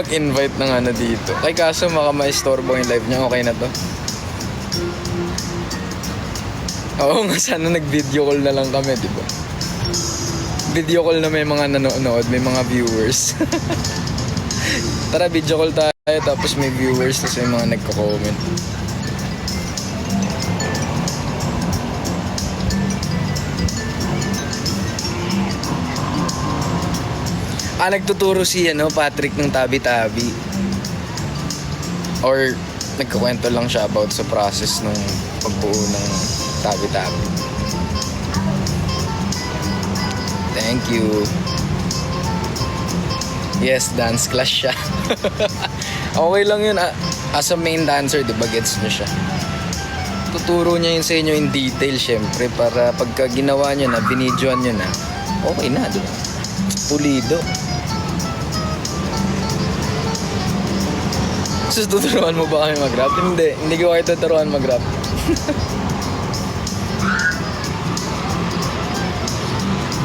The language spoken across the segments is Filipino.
mag-invite ng ano dito. Ay kaso baka ma-istorbo yung live niya. Okay na to. Oo nga, sana nag-video call na lang kami, di ba? Video call na may mga nanonood, may mga viewers. Tara, video call tayo, tapos may viewers, tapos may mga nagko-comment. Nagtuturo si Patrick ng tabi-tabi. Or nagkukwento lang siya about sa process ng pagbuo ng tabi-tabi. Thank you. Yes, dance class siya. Okay lang yun. As a main dancer, diba, gets nyo siya. Tuturo niya yun sa inyo in detail, syempre, para pagka ginawa nyo na, binidyoan nyo na, okay na, diba? Pulido. Tuturuan mo ba kami mag-rap? Hindi ko kayo tuturuan mag-rap.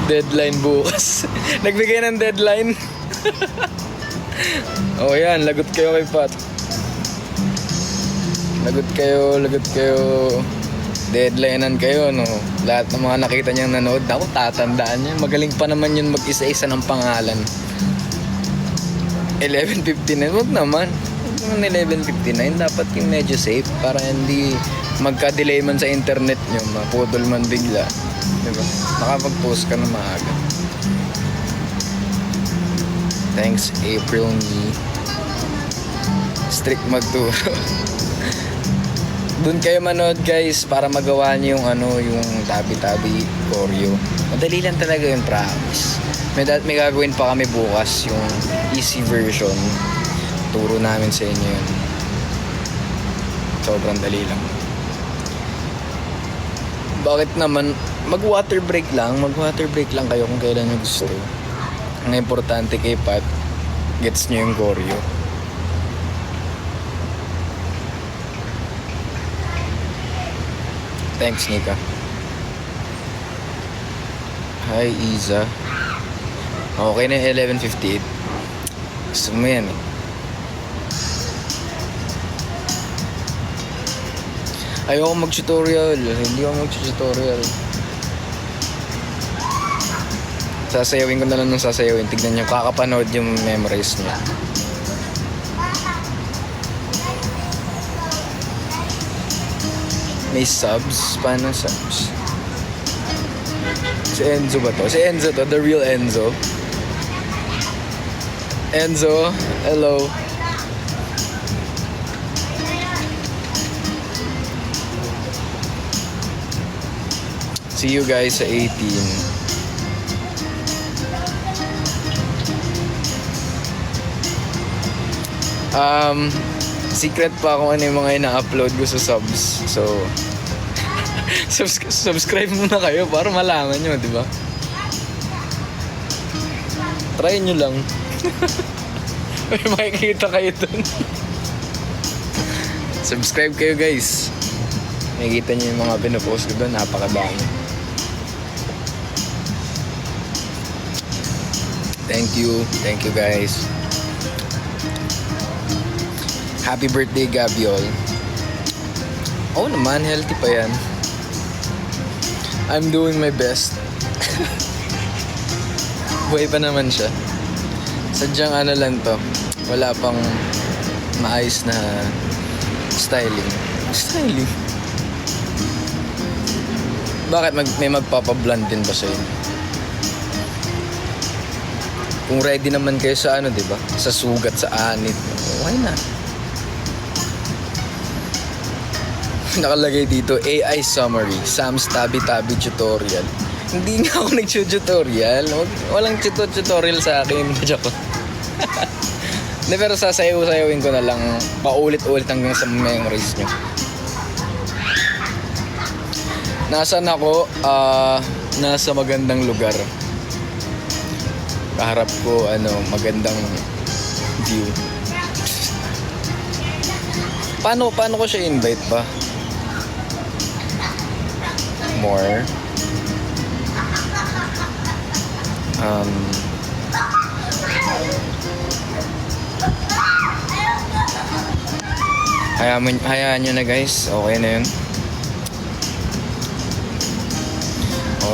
Deadline bukas. Nagbigay ng deadline. Yan, lagot kayo kay Pat. Lagot kayo. Deadlinean kayo, no? Lahat ng mga nakita niyang nanood, ako tatandaan niya. Magaling pa naman yun mag-isa-isa ng pangalan. 11:59, wag naman. 11:59, dapat yung medyo safe para hindi magka-delay man sa internet nyo, maputol man bigla, diba? Nakapag-post ka na maaga. Thanks April me. Strict magturo. Doon kayo manood guys para magawa niyo yung tabi-tabi choreo. Madali lang talaga yung promise. May gagawin pa kami bukas, yung easy version. Turo namin sa inyo yun. Sobrang dali lang. Bakit naman mag-water break lang kayo kung kailan nyo gusto. Ang importante kay Pat, gets nyo yung choreo. Thanks Nika. Hi Iza. Okay na yung 11:58. Gusto mo yan eh. Ayoko mag-tutorial. Hindi ako mag-tutorial. Sasayawin ko na lang ng sasayawin. Tignan nyo, kakapanood yung memorize nyo. May subs? Paano subs? Si Enzo ba to? Si Enzo to, the real Enzo. Enzo, hello. See you guys sa 18. Secret pa kung ano yung mga ina-upload ko sa subs. So, subscribe muna kayo para malaman nyo, di ba? Try nyo lang. May makikita kayo dun. Subscribe kayo guys. Makikita nyo yung mga pinopost ko doon. Napakadami. Thank you guys. Happy birthday Gabiol. Oo naman, healthy pa yan. I'm doing my best. Buhay pa naman siya. Sadyang lang to, wala pang maayos na styling. Bakit may magpapablond din ba sa'yo? Kung ready naman kayo sa diba? Sa sugat, sa anit. Why not? Nakalagay dito, AI summary, Sam's tabi-tabi tutorial. Hindi nga ako nag-tutorial. Walang tutorial sa akin. Joke. Hindi, pero sasayaw-sayawin ko na lang paulit-ulit hanggang sa memories nyo. Nasaan ako? Nasa magandang lugar. Kaharap ko, magandang view. Paano ko siya invite ba? More. Hayaan nyo na guys. Okay na yun.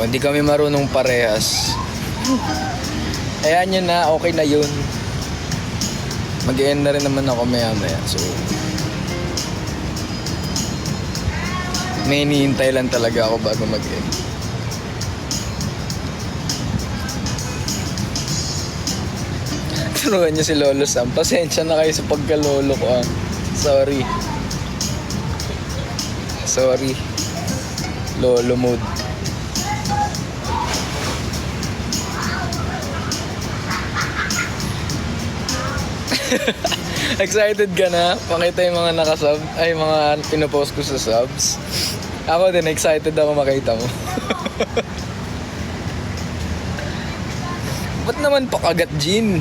Hindi kami marunong parehas. Hayaan nyo na. Okay na yun. Mag-end na rin naman ako maya-maya. So, may hinihintay lang talaga ako bago mag-end. Turuan niyo si Lolo Sam. Pasensya na kayo sa pagkalolo ko. Sorry. Lolo mode. Excited ka na? Pakita yung mga nakasub. Ay, mga pinopost ko sa subs. Ako din, excited ako makita mo. Ba't naman pakagat, Jean?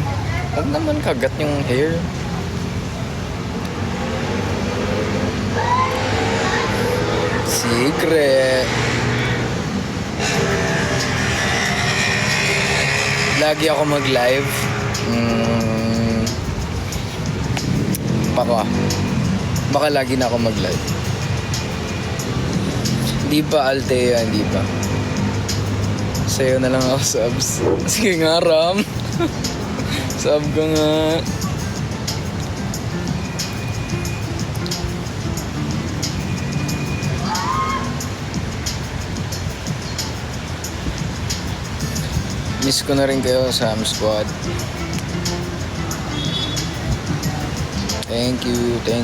Ba't naman kagat yung hair? Secret. Lagi ako mag-live. Baka lagi na ako mag-live. Hindi ba, Altea? Hindi ba? Sa'yo na lang ako subs. Sige nga, Ram. Sub ka nga. Miss ko na rin kayo sa Squad. Thank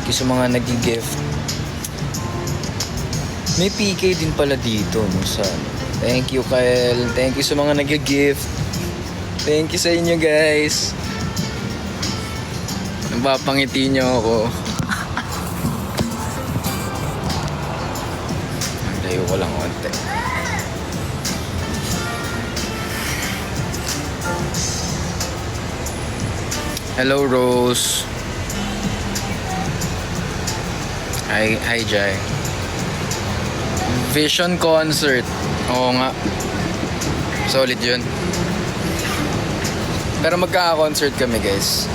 you sa mga nag-gift. May PK din pala dito, no, sa Thank you, Kyle. Thank you sa mga nag-gift. Thank you sa inyo, guys. Napapangiti nyo ako. Layo ko lang konti. Hello, Rose. Hi, Jai. Vision concert. Oo nga. Solid yun. Pero magkaka-concert kami, guys.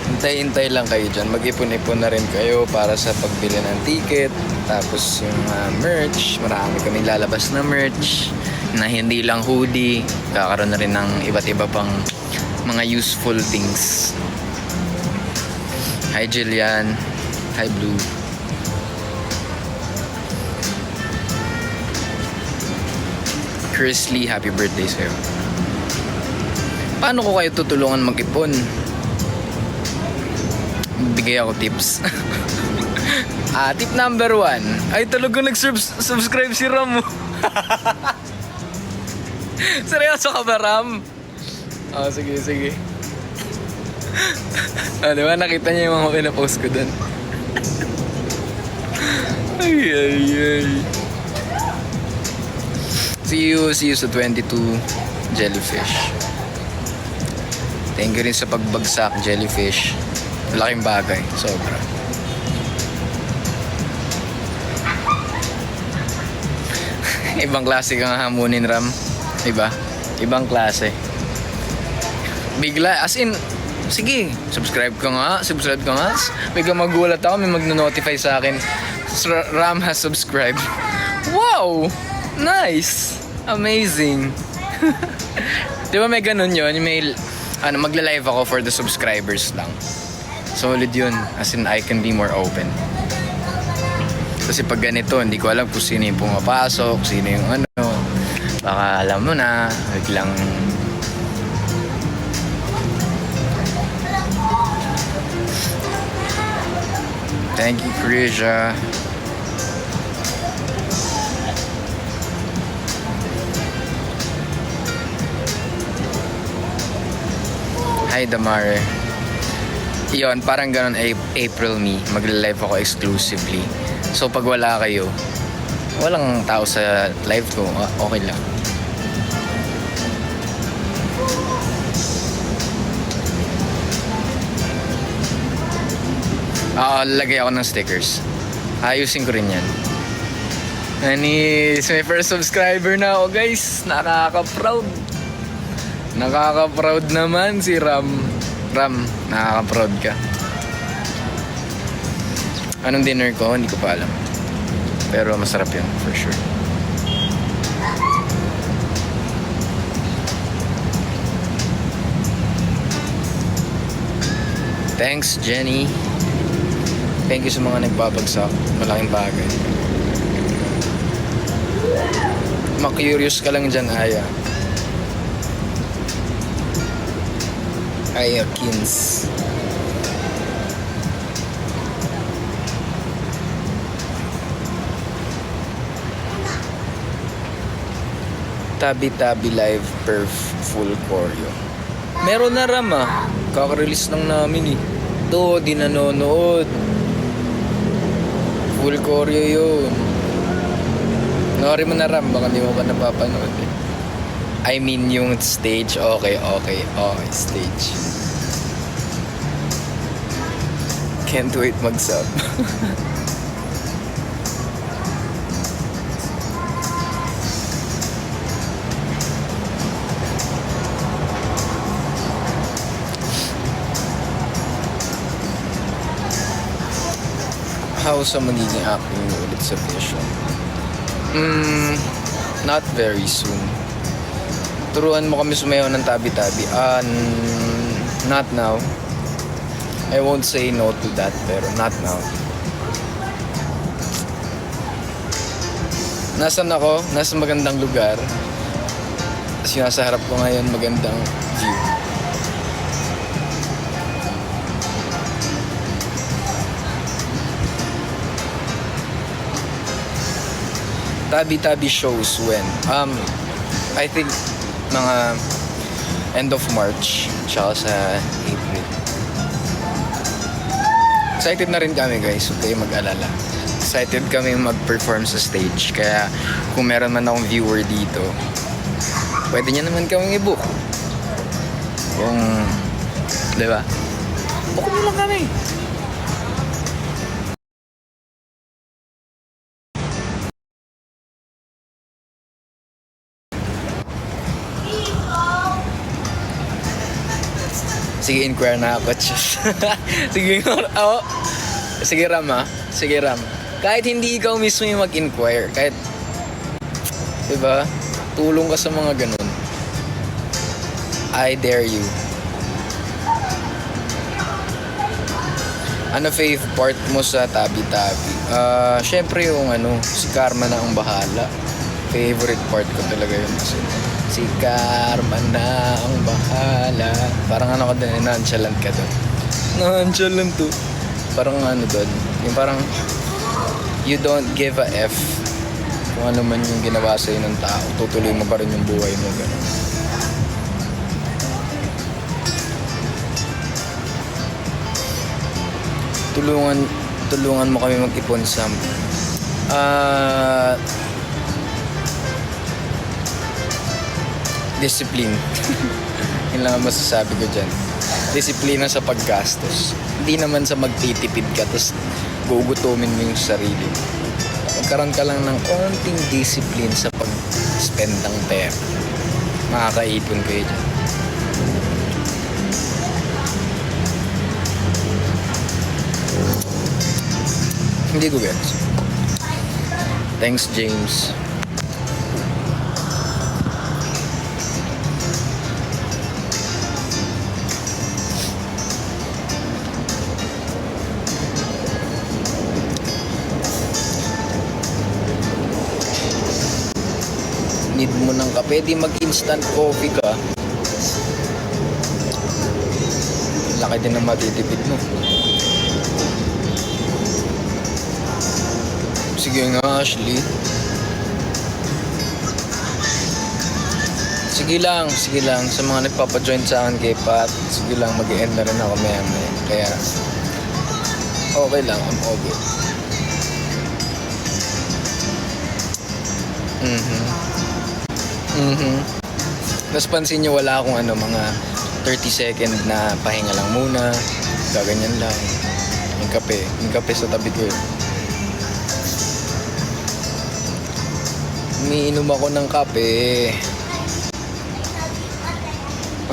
Hintay-hintay lang kayo dyan. Mag-ipon-ipon na rin kayo para sa pagbili ng ticket. Tapos yung merch. Marami kaming lalabas na merch. Na hindi lang hoodie. Kakaroon na rin ng iba't iba pang mga useful things. Hi, Jillian. Hi, Blue. Chris Lee, happy birthday sa'yo. Paano ko kayo tutulungan mag-ipon? Bigay ako tips. Tip number 1. Ay, talagang nag-subscribe si Ram. Seryoso ka ba, Ram? Sige. Diba? Nakita niya yung mga pinapost ko dun. Ay. See you sa 22 Jellyfish. Thank you rin sa pagbagsak, Jellyfish. Malaking bagay, sobra. Ibang klase kang hamunin, Ram. Diba? Ibang klase. Bigla, as in, sige, subscribe ka nga. Bigla magulat ako, may magno-notify sa akin. Ram has subscribed. Wow! Nice! Amazing! Di ba may ganun yun? May, magla-live ako for the subscribers lang. Solid yun. As in, I can be more open. Kasi pag ganito, hindi ko alam kung sino yung pumapasok, sino yung ano. Baka alam mo na, biglang... Thank you, Krisha. Hi, Damare. Yun, parang ganun, April me. Magla-live ako exclusively. So, pag wala kayo, walang tao sa live ko, okay lang. Lalagay ako ng stickers. Ayusin ko rin yan. Anis, may first subscriber na ako, guys. Nakaka-proud naman si Ram. Ram, nakaka-proud ka. Anong dinner ko? Hindi ko pa alam. Pero masarap yun, for sure. Thanks, Jenny. Thank you sa mga nagbabagsak. Malaking bagay. Ma-curious ka lang dyan, Aya. Aya Kins. Tabi-tabi live perf full choreo. Meron na Ram ah. Kaka-release lang namin eh. Ito, di nanonood. Full choreo yun. Nori mo na Ram, baka di mo pa napapanood eh. I mean yung stage, okay, stage. Can't wait mag-sub. How sa magiging acting mo ulit sa vision? Not very soon. Turuan mo kami sumayaw ng tabi-tabi. Not now. I won't say no to that, pero not now. Nasaan ako? Nasa magandang lugar. Tapos yung nasa harap ko ngayon, magandang view. Tabi-tabi shows when? I think mga end of March tsaka sa April. Excited na rin kami guys, huwag kayo mag-alala. Excited kami mag-perform sa stage. Kaya kung meron man akong viewer dito, pwede niya naman kaming i-book. Kung, diba? Book mo lang kami. Sige, inquire na ako. Sige, oh. Sige, Ram ha. Sige, Ram. Kahit hindi ikaw mismo yung mag-inquire, kahit, diba, tulong ka sa mga ganun. I dare you. Ano favorite part mo sa tabi-tabi? Syempre yung si Karma na ang bahala. Favorite part ko talaga yun kasi si Karma na ang bahala. Parang ka din, nonchalant ka doon. Nonchalant to. Parang doon. Yung parang you don't give a F kung ano man yung ginawa sa'yo ng tao. Tutuloy mo pa rin yung buhay mo. Ganun. Tulungan mo kami mag-ipon sa discipline. Yun lang ang masasabi ko dyan. Disiplina sa paggastos. Hindi naman sa magtitipid ka tapos gugutumin mo yung sarili. Magkaroon ka lang ng konting discipline sa pag-spend ng pera. Makakaipon kayo dyan. Hindi ko gets. Thanks, James. Need mo ng kape, di mag-instant coffee ka. Laki din ang matitipid mo. Sige nga, Ashley. Sige lang. Sa mga nagpapajoin sa akin kay Pat, sige lang, mag-e-end na rin ako maya-maya. Kaya, okay lang, I'm okay. Tapos pansin nyo, wala akong mga 30 second na pahinga lang muna. Gaganyan lang. Yung kape sa tabi ko yun. Umiinom ako ng kape.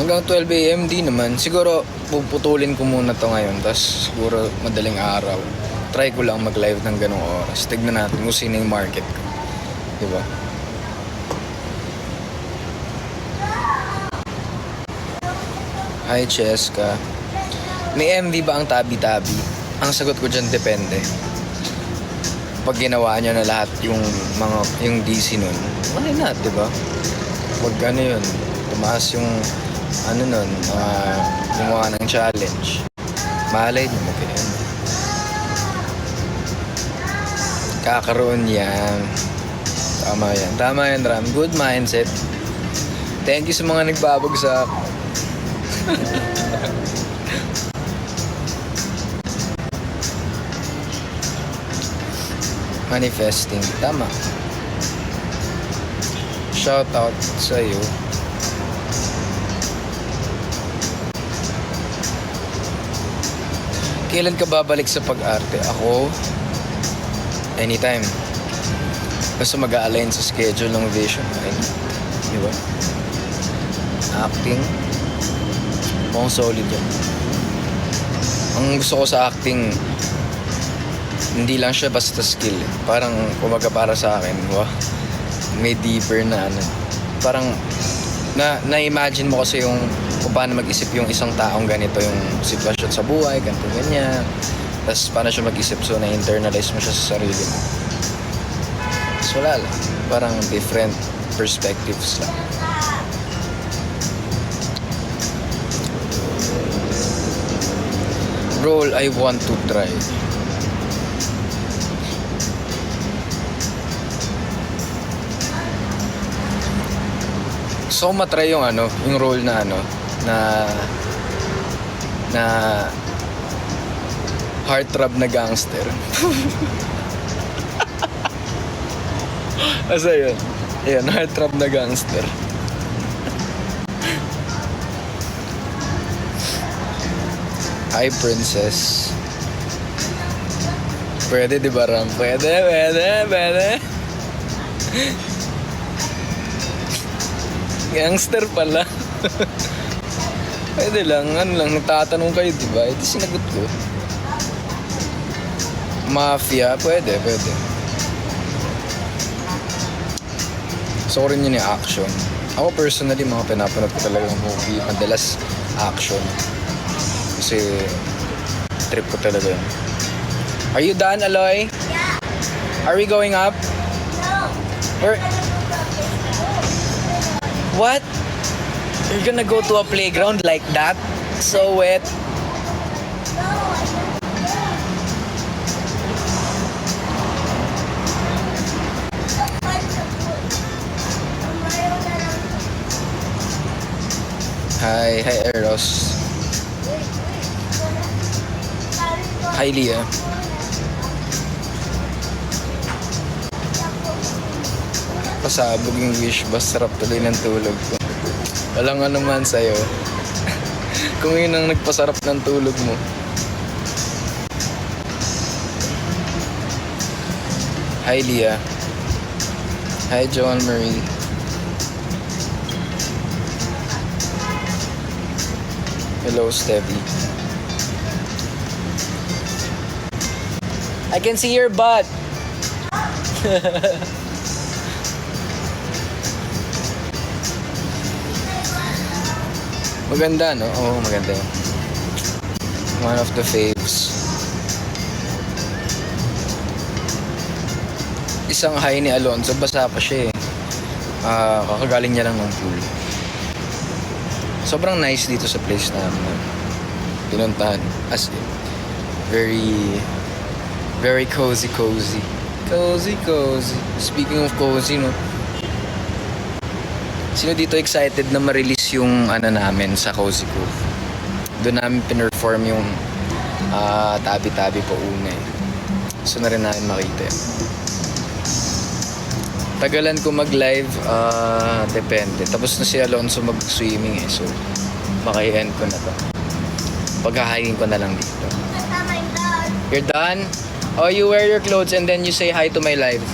Hanggang 12 AM di naman. Siguro puputulin ko muna to ngayon. Tapos siguro madaling araw. try ko lang mag-live ng ganong oras. Tignan natin kung sino yung market ko. Diba? Hi, Cheska. May MV ba ang tabi-tabi? Ang sagot ko dyan, depende. Pag ginawa nyo na lahat yung DC nun, why not, diba? Wag ano yun, tumaas yung nun, gumawa ng challenge. Malay nyo, mag-MV. Kakaroon yan. Tama yan, Ram. Good mindset. Thank you sa mga nagbabagsak. Manifesting. Tama. Shout out sa iyo. Kailan ka babalik sa pag-arte? Ako, anytime. Basta mag-a-align sa schedule ng vision. Diba? Acting. Mukhang solid yan. Ang gusto ko sa acting, hindi lang siya basta skill. Parang, kumaga para sa akin, wow, may deeper na ano. Parang, na-imagine mo kasi yung kung paano mag-isip yung isang taong ganito yung sitwasyon sa buhay, ganito ganyan. Tapos paano siya mag-isip, so na-internalize mo siya sa sarili mo. So wala lang, parang different perspectives lang. Role I want to try. So matry yung yung role na na heartthrob na gangster. Asa yun? Ayan, heartthrob na gangster. Hi, princess. Pwede, di ba, Ram? Pwede. Gangster pala. Pwede lang, nagtatanong kayo, di ba? Ito sinagot ko. Mafia, pwede. So, rin yun yung action. Ako personally, mga pinapanood ko talagang movie, madalas action. Kasi, trip ko talaga yun. Are you done, Aloy? Yeah. Are we going up? No. What? You're gonna go to a playground like that? So wet? Hi Eros. Hi Leah. Pasabog yung wish bus, sarap tuloy ng tulog ko. Walang anuman sa'yo. Kung yun ang nagpasarap ng tulog mo. Hi Leah. Hi Joan Marie. Hello Stevie. I can see your butt. Maganda, no? Oo, maganda yun. One of the faves. Isang high ni Alonzo, basa pa siya eh. Kakagaling niya lang ng pool. Sobrang nice dito sa place na pinuntahan. As in, very cozy. Cozy. Speaking of cozy, no? Sino dito excited na ma-release yung namin sa Cozy Cove? Doon namin pinerform yung tabi-tabi pa una eh. So na rin namin makita yun. Tagalan ko mag-live, depende. Tapos na si Alonzo mag-swimming eh. So, maka-end ko na to. Paghahayin ko na lang dito. You're done? Oh, you wear your clothes and then you say hi to my live.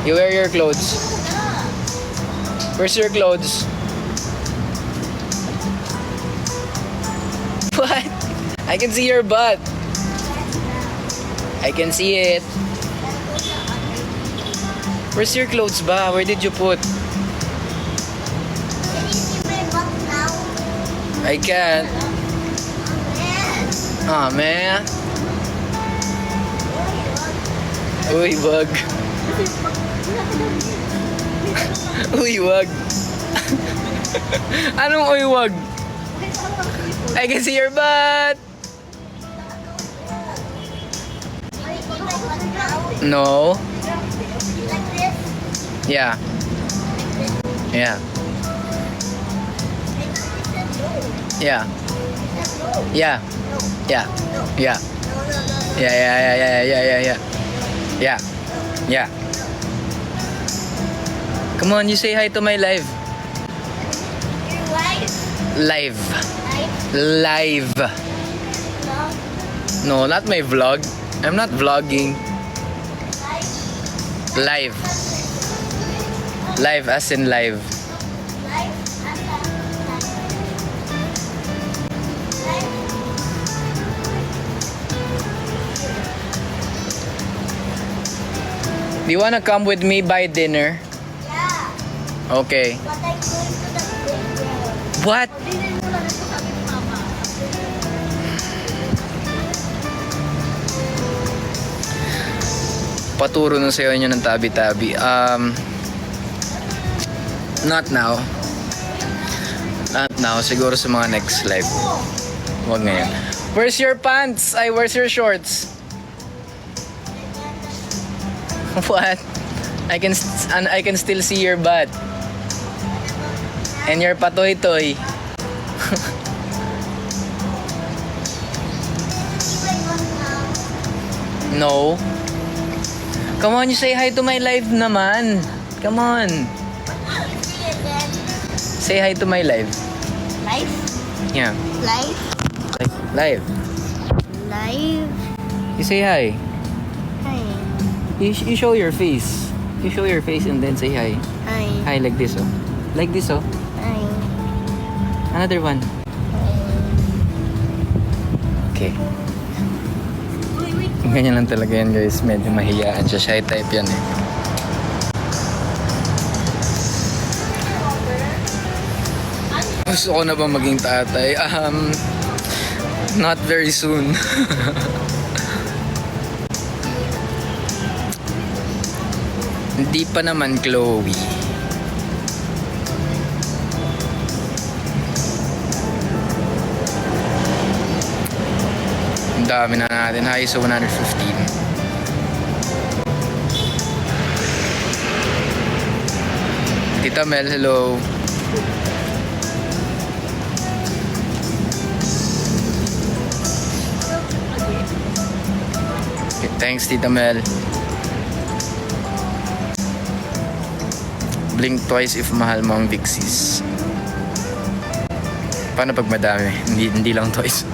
You wear your clothes. Where's your clothes? What? I can see your butt. I can see it. Where's your clothes ba? Where did you put? Can you see my butt now? I can't. Yes. Ah, man. Uy, wag. Uy, wag. Anong uy, wag? I can see your butt. Can you see my butt now? No. Like this? Yeah. Yeah. Yeah. Yeah. Yeah. Yeah. Yeah, yeah, yeah, yeah, yeah, yeah, yeah. Yeah. Yeah. Come on, you say hi to my live. Your wife? Live. Life? Live. No. No, not my vlog. I'm not vlogging. Life? Live. Live as in live. Life? Life? Do you wanna come with me by dinner? Yeah. Okay. But I'm going to the playground. What? Dinner muna na sabi ni Mama. Paturo na sa'yo niyo ng tabi-tabi. Not now. Not now. Siguro sa mga next live. Huwag ngayon. Where's your pants? Ay, where's your shorts? What? I can still see your butt. And your patoy-toy. No. Come on, you say hi to my live naman. Come on. See you again. Say hi to my live. Life? Yeah. Life? Live. Live? You say hi. Hi. You show your face. You show your face and then say hi. Hi. Hi like this, oh. Like this, oh. Hi. Another one. Okay. Ganyan lang talaga yan, guys. Medyo mahiyaan siya. Shy type yan, eh. Gusto ko na ba maging tatay? Not very soon. Hindi pa naman, Chloe. Ang dami na natin. High sa 115. Tita Mel, hello. Okay, thanks, Tita Mel. Blink twice if mahal mo ang Vixies. Paano pag madami? Hindi lang twice.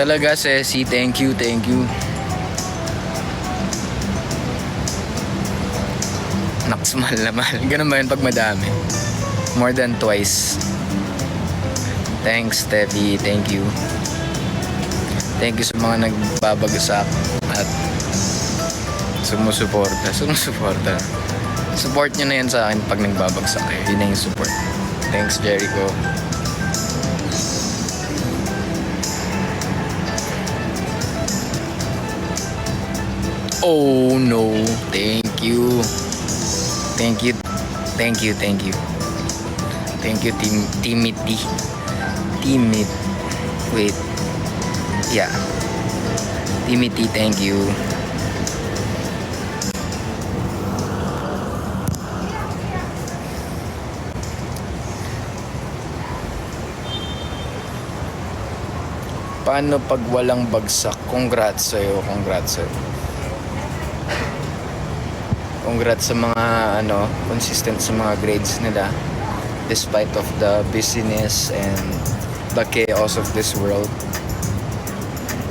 Talaga, Ceci. Thank you, thank you. Naks, mahal na mahal. Ganun ba yun pag madami? More than twice. Thanks, Steffi. Thank you. Thank you sa mga nagbabagsak at sumusuporta. Support nyo na yan sa akin pag nagbabagsak kayo. Yun na yung support. Thanks, Jericho. Oh no. Thank you. Thank you. Thank you. Thank you. Thank you, Timothy. Wait. Yeah. Timothy, thank you. Paano pag walang bagsak? Congrats sa'yo, congrats sa'yo. Congrats sa mga consistent sa mga grades nila despite of the busyness and the chaos of this world.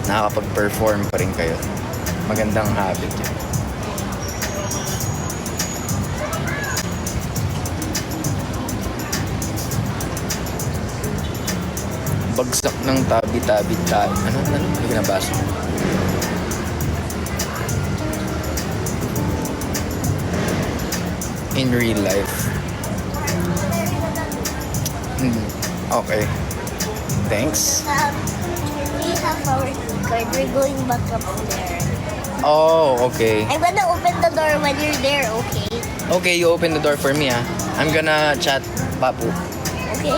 Nakakapag-perform pa rin kayo. Magandang habit yun. Bagsak ng tabi-tabi. Ano? Hindi ko nabasa. In real life. Okay. Thanks. We have our card. We're going back up there. Oh, okay. I'm gonna open the door when you're there, okay? Okay, you open the door for me, ah. I'm gonna chat Papu. Okay.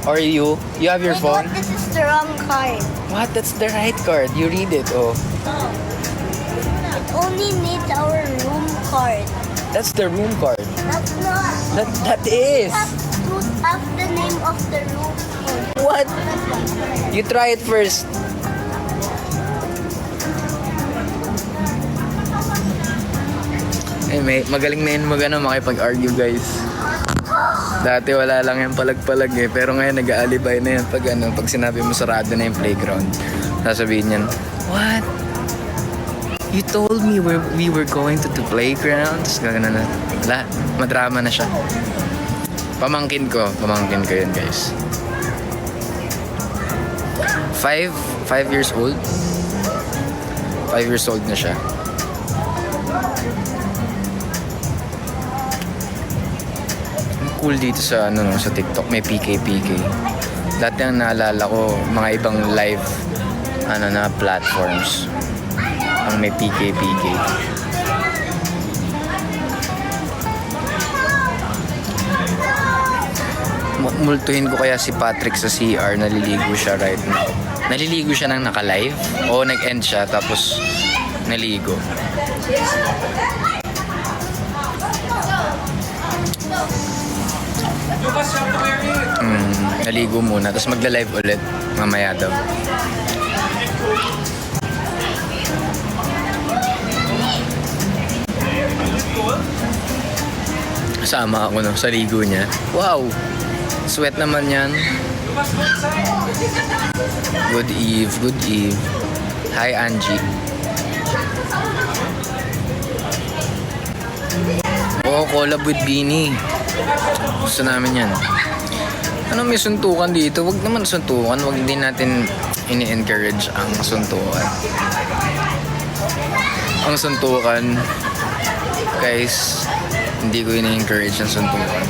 Or you have your Wait, phone? what? This is the wrong card. What? That's the right card. You read it, oh. It only needs our room card. That's the room card. That's not. That is. Have to have the name of the room card. What? You try it first. Eh, magaling na yun makipag-argue, guys. Dati wala lang yung palag-palag eh. Pero ngayon nag-aalibay na yan pag sinabi mo sarado na yung playground. Sasabihin niyan, what? You told me we were going to the playground? Tapos gagana na. Wala, madrama na siya. Pamangkin ko yun, guys. 5 years old. 5 years old na siya. Cool dito sa sa TikTok, may PK. Dati ang naalala ko mga ibang live na platforms ang may PK. Multuhin ko kaya si Patrick sa CR, naliligo siya right now. Naliligo siya nang naka-live o nag-end siya tapos naligo. Naligo muna, tapos magla-live ulit mamaya daw. Kasama ako sa ligo niya. Wow! Sweat naman yan. Good eve. Hi, Angie. Collab with Beanie. Gusto namin yan. Ano, may suntukan dito? Wag naman suntukan. Wag din natin ini-encourage ang suntukan. Ang suntukan, guys, hindi ko ini-encourage ang suntukan.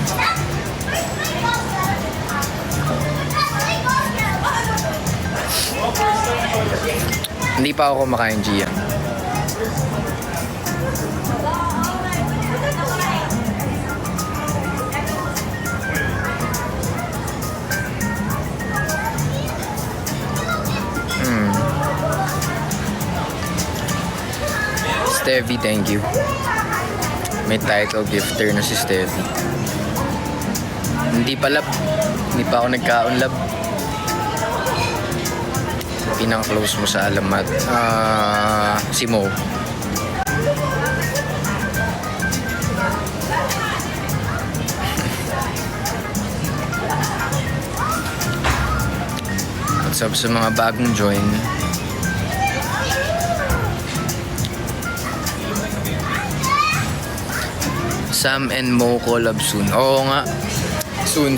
Hindi pa ako kumakain, Gian. Stevie, thank you. May title gifter na si Stevie. Hindi pa ako nagkaunlab. Pinang-close mo sa alamat. Si Mo. What's up sa mga bagong join? Sam and Mo collab soon. Oo nga. Soon.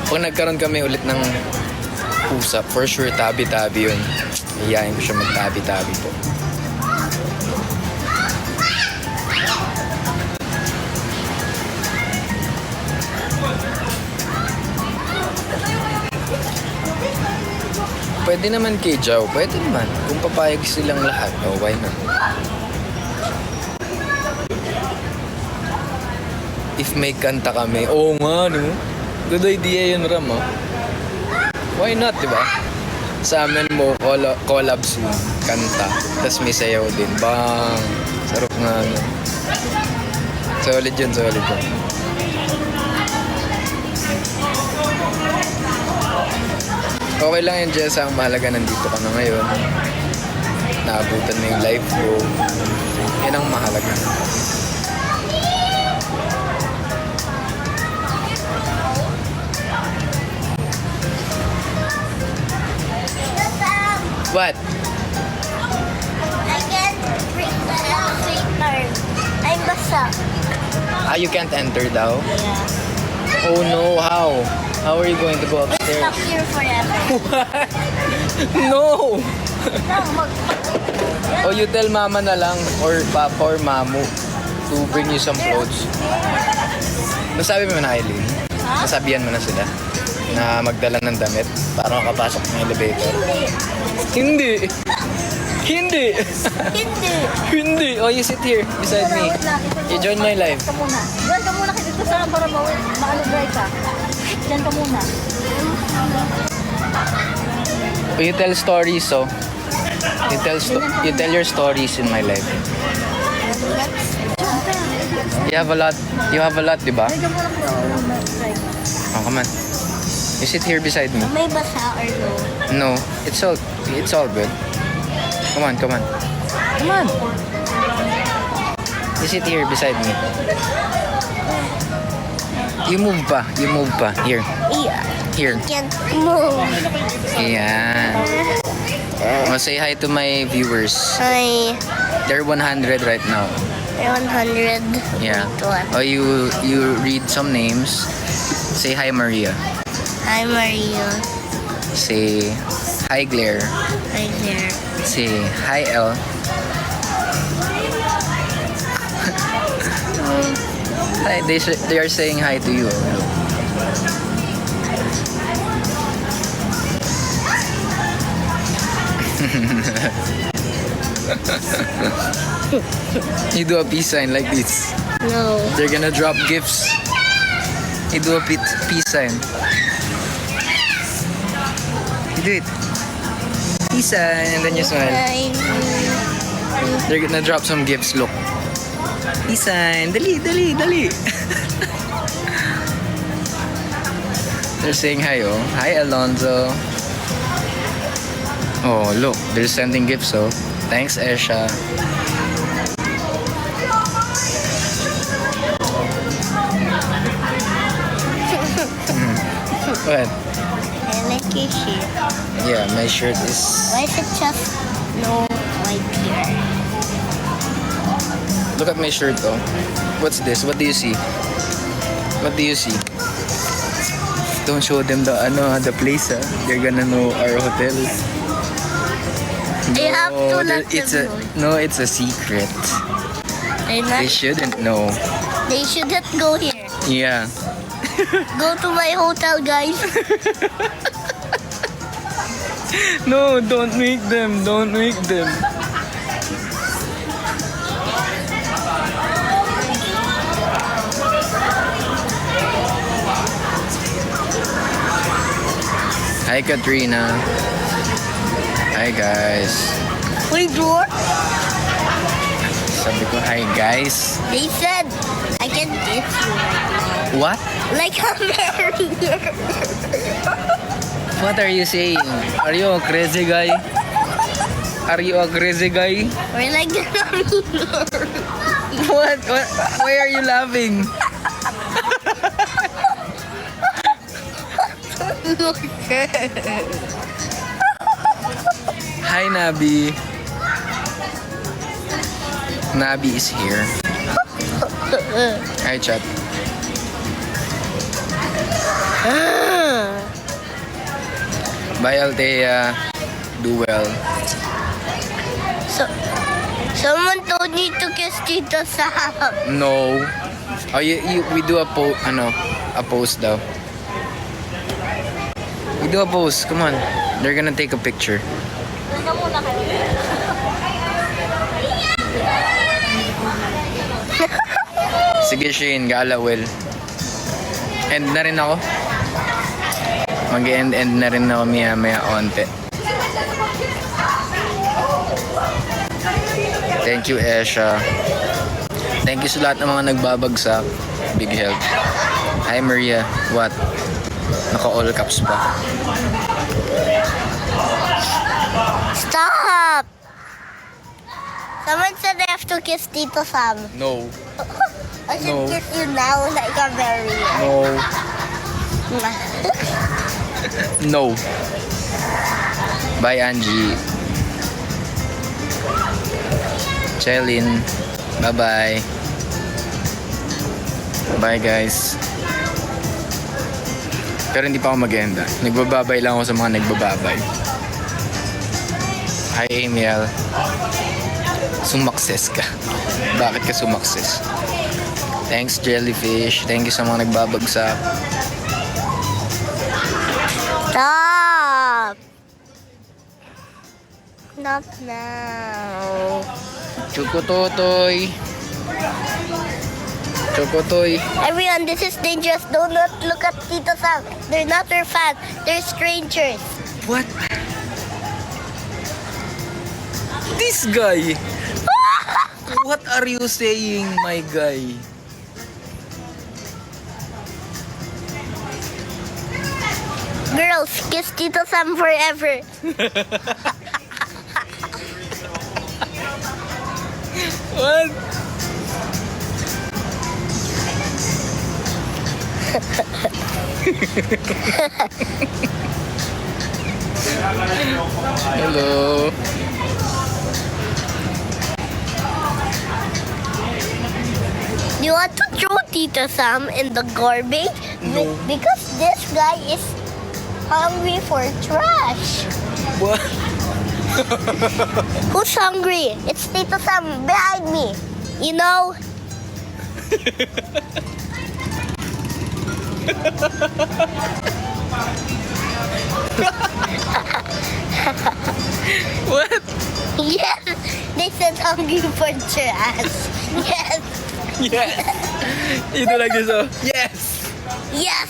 Pag nagkaroon kami ulit ng usap, for sure tabi-tabi yun. Iyayin ko siya mag-tabi-tabi po. Pwede naman kay Jow. Pwede naman. Kung papayag silang lahat, oh, why not? If may kanta kami, oo nga, no? Good idea yun, Ram, ah. Why not, di ba? Sa amin mo, collab soon, kanta. Tapos may sayaw din. Bang! Sarap nga, no? Solid yun. Okay lang yan, Jessa. Ang mahalaga, nandito ka na ngayon. Naabutan mo yung live ko. Yan ang mahalaga. What? I can't bring the elephant card. I'm basa. You can't enter daw? Yeah. Oh no, how? How are you going to go We're upstairs? stuck here forever. No! No, Oh, you tell mama na lang or papa or mamu to bring you some clothes. Nasabi mo na, Eileen? Ha? Nasabihan mo na sila na magdala ng damit para makapasok ng elevator. Hindi! Hindi! Hindi. Hindi! Oh, you sit here beside me. You join my life. Ka muna. Diyan ka muna dito sa para maano-dry ka. Diyan ka muna. Oh, you tell stories, so. You tell your stories in my life. You have a lot, di ba? Diyan ka muna dry ka. Oh, come on. You sit here beside me. May basa or no? No, it's all good. Come on. Come on. You sit here beside me. You move pa. Here. Yeah. Here. Can't move. Yeah. Oh, say hi to my viewers. Hi. They're 100 right now. 100. Yeah. What? Oh, you read some names. Say hi, Maria. Hi, Maria. Say hi, Claire. Hi there. Say hi, Elle. Hi, they are saying hi to you. You do a peace sign like this. No. They're gonna drop gifts. You do a peace sign. You do it. Peace sign, and then you smile. Hi. They're gonna drop some gifts. Look. Peace sign. Dali. They're saying hi, oh. Hi, Alonzo. Oh, look. They're sending gifts, oh. Thanks, Esha. What? I like your shirt. Yeah, my shirt is... Why is it just no white here? Look at my shirt, oh. What's this? What do you see? What do you see? Don't show them the place, ah. They're gonna know our hotel. They have to let it's them know. No, it's a secret. They're They not, shouldn't know. they shouldn't go here. Yeah. Go to my hotel, guys. No, don't make them. Don't make them. Hi, Katrina. Hi, guys. Wait, door. Sabi ko, hi, guys. They said I can kiss you right What? now. Like a marrier. What are you saying? Are you a crazy guy? Are you a crazy guy? We're like a marrier. What? Why are you laughing? Hi, Nabi. Nabi is here. Hi, chat. Bye, Althea. Do well. So, someone told me to kiss Tito Sam. No. Oh, we do a post daw. We do a post. Come on. They're gonna take a picture. Teka muna kayo. Sige, Shane. Gala, well. End na rin ako. Mag-end na rin ako maya onte. Thank you, Esha. Thank you sa lahat ng mga nagbabagsak. Big help. Hi, Maria. What? Naka-all caps pa. Stop! Someone said I have to kiss Tito Sam. No. I should No. kiss you now like a berry. No. No. Bye, Angie. Chelin. Bye-bye. Bye, guys. Pero hindi pa ako mag-enda. Nagbababay lang ako sa mga nagbababay. Hi, Emil. Sumakses ka. Bakit ka sumakses? Thanks, Jellyfish. Thank you sa mga nagbabagsak. Stop! Not now. Chocototoy. Chocotoy. Everyone, this is dangerous. Do not look at Tito Sam. They're not your fans. They're strangers. What? This guy. What are you saying, my guy? Girls, kiss Tito Sam forever. What? Hello. You want to throw Tito Sam in the garbage? No. Because this guy is hungry for trash. What? Who's hungry? It's Tito Sam behind me. You know? What? Yes, they said hungry for trash. Yes, Yes. You do like this, oh? Yes. yes.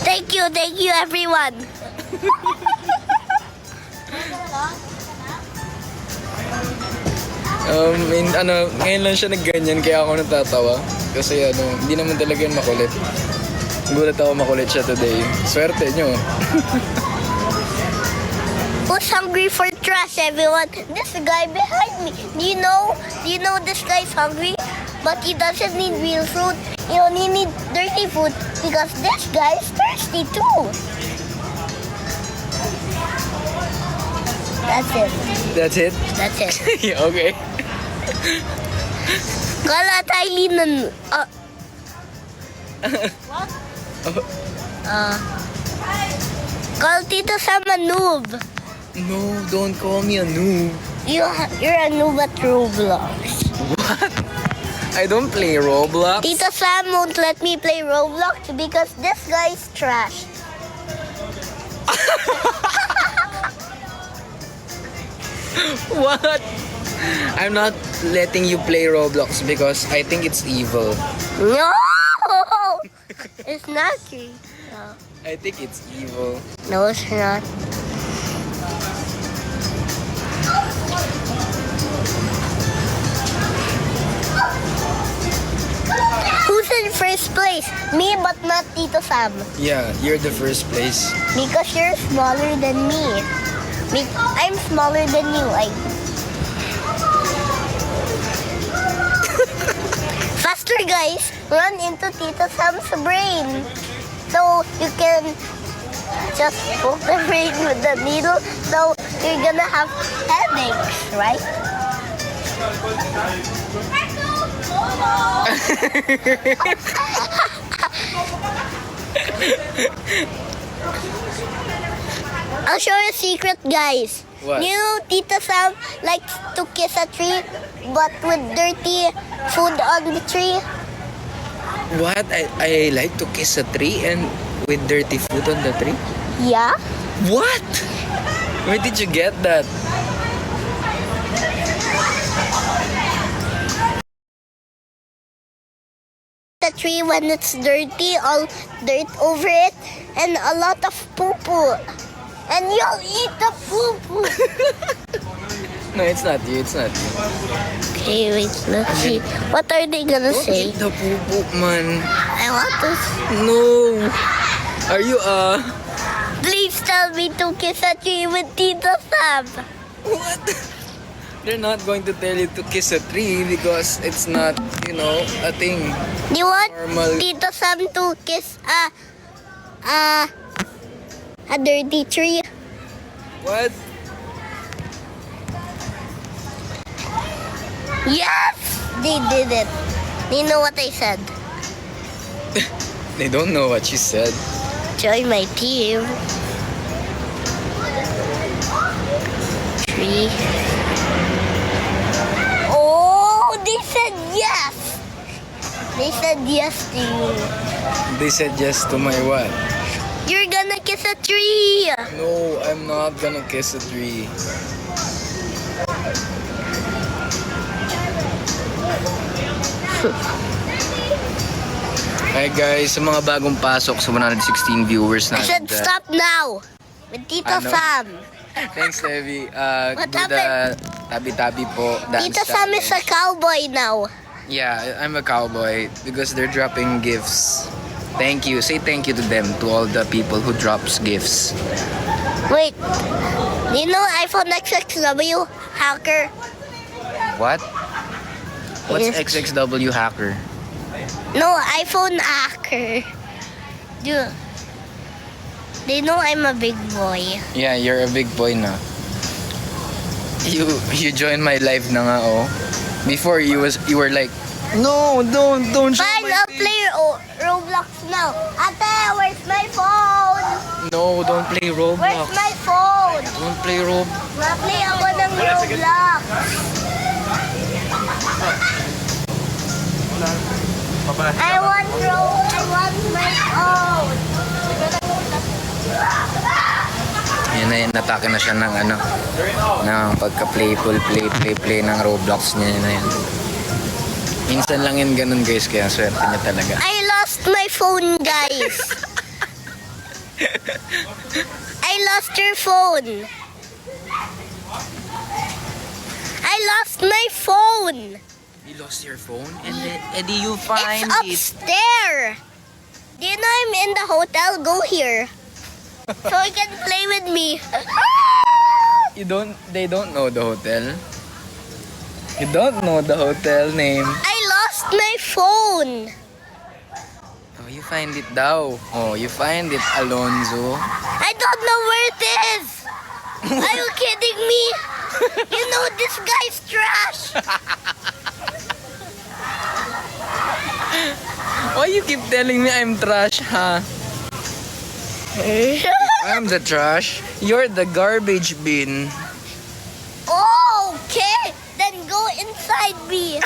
Thank you, everyone. Ngayon lang siya nagganyan kaya ako natatawa. Kasi hindi naman talaga yun makulit. Gulat ako makulit siya today. Swerte nyo. Who's hungry for trash, everyone? This guy behind me. Do you know this guy's hungry? But he doesn't need real food. He only needs dirty food because this guy is thirsty too. That's it. That's it? That's it. Okay. Kala tayo linan. Call Tito Sam a noob. No, don't call me a noob. You're a noob at Roblox. What? I don't play Roblox. Tito Sam won't let me play Roblox because this guy's trash. What? I'm not letting you play Roblox because I think it's evil. No! It's not true. No. I think it's evil. No, it's not. Who's in first place? Me, but not Tito Sam. Yeah, you're the first place. Because you're smaller than me. I'm smaller than you. Faster, guys! Run into Tito Sam's brain. So you can just poke the brain with the needle. So you're gonna have headaches, right? I'll show you a secret, guys. What? You know, Tito Sam likes to kiss a tree, but with dirty food on the tree. What? I like to kiss a tree and with dirty food on the tree? Yeah? What? Where did you get that? The tree when it's dirty, all dirt over it, and a lot of poo-poo. And you'll eat the poo-poo. No, it's not you. It's not you. Okay, wait, let's see. What are they gonna Don't say? eat the poo-poo, man. I want to... No. Are you Please tell me to kiss a tree with Tito Sam. What? They're not going to tell you to kiss a tree because it's not, a thing. Do you want Normal. Tito Sam to kiss a dirty tree? What? Yes! They did it. You know what I said? They don't know what she said. Join my team. 3. Oh, they said yes. They said yes to you. They said yes to my what? You're gonna kiss a tree. No, I'm not gonna kiss a tree. Hi guys, sa mga bagong pasok sa 116 viewers I natin. said stop now. With Tito Ano? Sam. Thanks, Levi. What Do the tabi-tabi po dance Tito Sam is a challenge. cowboy now. Yeah, I'm a cowboy because they're dropping gifts. Thank you. Say thank you to them, to all the people who drops gifts. Wait. Do you know iPhone XXW hacker? What? What's Yes. XXW hacker? No, iPhone hacker. They know I'm a big boy. Yeah, you're a big boy na. You joined my live na nga, oh. Before you were like, no, don't show Fine, my I'll face." play Roblox now. Ate, where's my phone? No, don't play Where's Roblox. my phone? Don't play Roblox. Ma-play ako ng Roblox. I want my phone. Yan na yun, natake na siya ng ano, ng pagka-playful, play ng Roblox niya, yun na yan. Minsan lang yun ganun guys, kaya swerte niya talaga. I lost my phone, guys. I lost your phone. I lost my phone. You lost your phone? And Eddie, you It's find it. upstairs. Do you know I'm in the hotel? Go here. So you can play with me. They don't know the hotel. You don't know the hotel name. I lost my phone. Oh, you find it daw. Oh, you find it, Alonzo. I don't know where it is. Are you kidding me? You know this guy's trash. Why you keep telling me I'm trash, huh? I'm the trash. You're the garbage bin. Okay, then go inside me.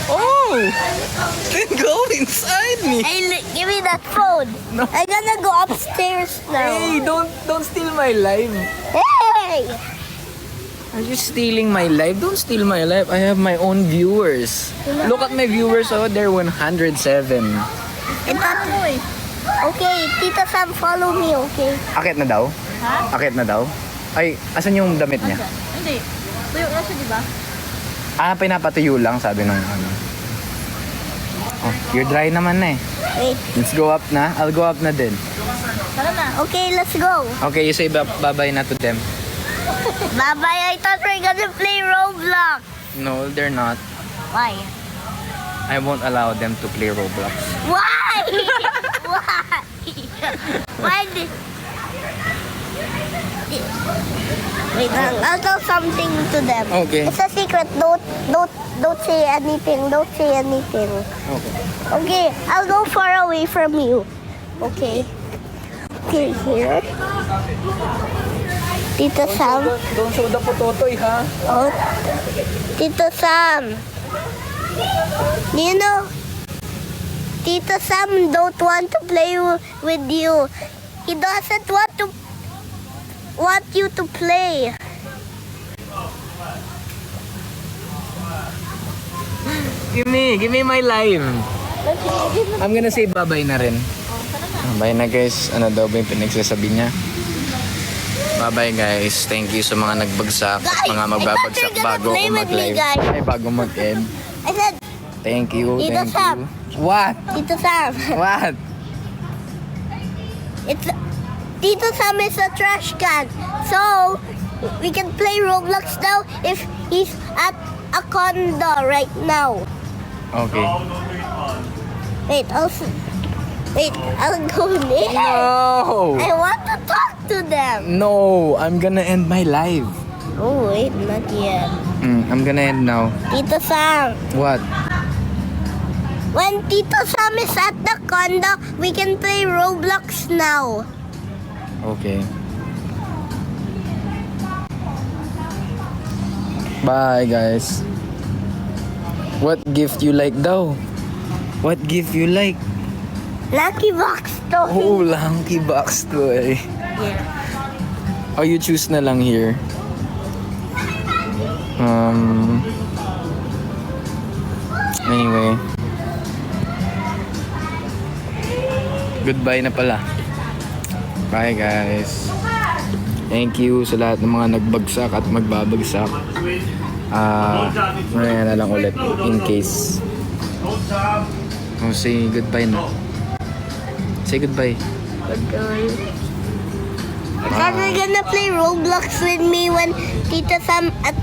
Oh! Then go inside me. Hey, give me that phone. No. I'm gonna go upstairs now. Hey, don't steal my life. Hey! Are you stealing my life? Don't steal my life. I have my own viewers. Look at my viewers. Oh, they're 107. Okay, Tita Sam, follow me, okay? Akit na daw? Ha? Akit na daw? Ay, asan yung damit niya? Hindi. Tuyo na siya, di ba? Ah, pinapatuyo lang, sabi ng ano. Oh, you're dry naman na eh. Wait. Let's go up na. I'll go up na din. Tara na. Okay, let's go. Okay, you say bye-bye na to them. Bye-bye, I thought we're gonna play Roblox. No, they're not. Why? I won't allow them to play Roblox. Why? Why? Why did... Wait, I'll tell something to them. Okay. It's a secret. Don't say anything. Don't say anything. Okay. Okay, I'll go far away from you. Okay. Okay, here. Tita Sam. Don't show the pototoy, ha? Oh, Tita Sam. You know, Tita Sam don't want to play with you. He doesn't want you to play. Give me my live. I'm gonna say bye-bye na rin. Bye na guys. Ano daw ba yung pinagsasabi niya? Bye-bye guys. Thank you sa mga nagbagsak at Guys, mga I magbabagsak thought you're gonna bago play ako with me, mag-live. guys. Ay, bago mag-end. I said, Thank you. Tito Thank Sam. you. What? Tita Sam. What? It's Tito Sam is a trash can. So we can play Roblox now if he's at a condo right now. Okay. Wait, I'll go there. No! I want to talk to them. No! I'm gonna end my live. Oh wait, not yet. I'm gonna end now. Tito Sam, What? when Tito Sam is at the condo, we can play Roblox now. Okay. Bye, guys. What gift you like daw? What gift you like? Lucky box to. Oh, Lucky Box toy. Yeah. Oh, you choose na lang here. Anyway. Goodbye na pala. Bye, guys. Thank you sa lahat ng mga nagbagsak at magbabagsak. Mamaya na lang ulit in case. Oh, say goodbye na. Say goodbye. Are you gonna play Roblox with me when Tito Sam at